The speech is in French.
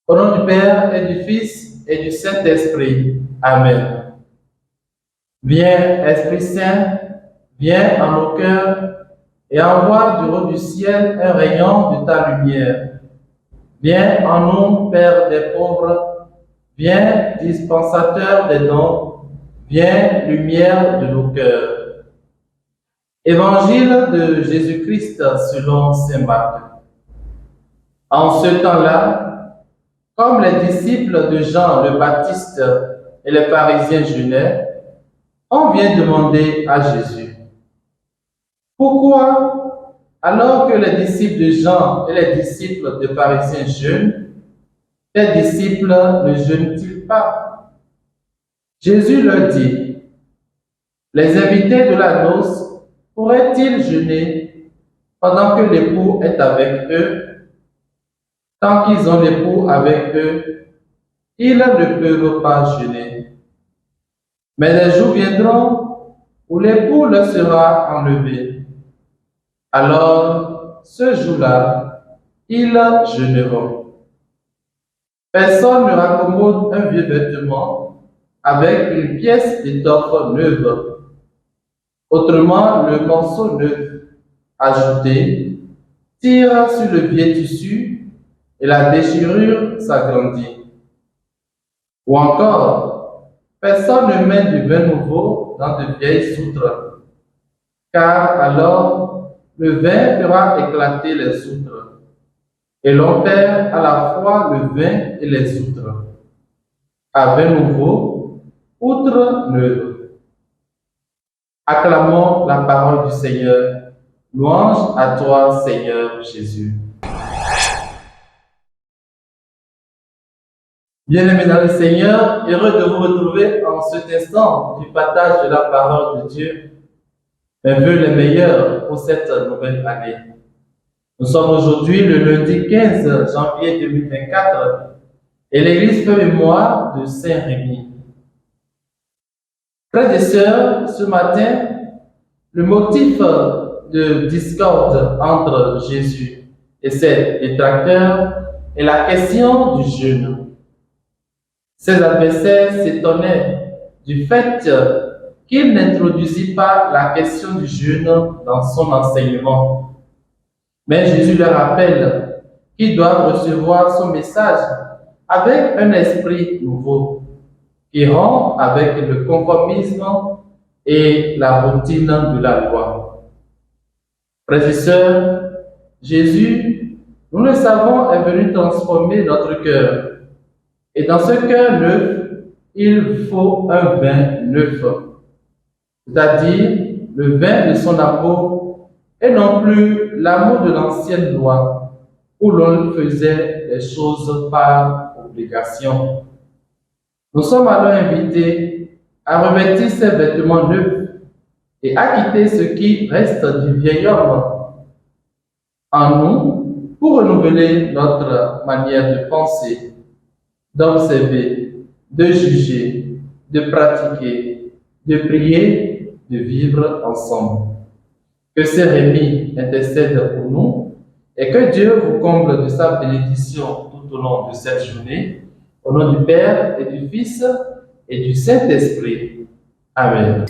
Au nom du Père et du Fils et du Saint-Esprit. Amen. Viens, Esprit Saint, viens en nos cœurs et envoie du haut du ciel un rayon de ta lumière. Viens en nous, Père des pauvres, viens, dispensateur des dons, viens, lumière de nos cœurs. Évangile de Jésus-Christ selon saint Marc. En ce temps-là, comme les disciples de Jean le Baptiste et les pharisiens jeûnaient, on vient demander à Jésus: pourquoi, alors que les disciples de Jean et les disciples des pharisiens jeûnent, tes disciples ne jeûnent-ils pas? Jésus leur dit: les invités de la noce pourraient-ils jeûner pendant que l'époux est avec eux? Tant qu'ils ont l'époux avec eux, ils ne peuvent pas jeûner. Mais les jours viendront où l'époux leur sera enlevé. Alors, ce jour-là, ils jeûneront. Personne ne raccommode un vieux vêtement avec une pièce d'étoffe neuve. Autrement, le morceau neuf ajouté tire sur le vieux tissu et la déchirure s'agrandit. Ou encore, personne ne met du vin nouveau dans de vieilles outres, car alors le vin fera éclater les outres, et l'on perd à la fois le vin et les outres. À vin nouveau, outre neuve. Acclamons la parole du Seigneur. Louange à toi, Seigneur Jésus. Bien-aimés dans le Seigneur, heureux de vous retrouver en cet instant du partage de la parole de Dieu. Mes vœux les meilleurs pour cette nouvelle année. Nous sommes aujourd'hui le lundi 15 janvier 2024 et l'Église fait mémoire de Saint Rémi. Frères et sœurs, ce matin, le motif de discorde entre Jésus et ses détracteurs est la question du jeûne. Ses adversaires s'étonnaient du fait qu'il n'introduisit pas la question du jeûne dans son enseignement. Mais Jésus leur rappelle qu'ils doivent recevoir son message avec un esprit nouveau, qui rompt avec le conformisme et la routine de la loi. Frères et sœurs, Jésus, nous le savons, est venu transformer notre cœur. Et dans ce cœur neuf, il faut un vin neuf, c'est-à-dire le vin de son amour et non plus l'amour de l'ancienne loi où l'on faisait les choses par obligation. Nous sommes alors invités à revêtir ces vêtements neufs et à quitter ce qui reste du vieil homme en nous pour renouveler notre manière de penser, d'observer, de juger, de pratiquer, de prier, de vivre ensemble. Que Saint Rémi intercède pour nous et que Dieu vous comble de sa bénédiction tout au long de cette journée. Au nom du Père et du Fils et du Saint-Esprit. Amen.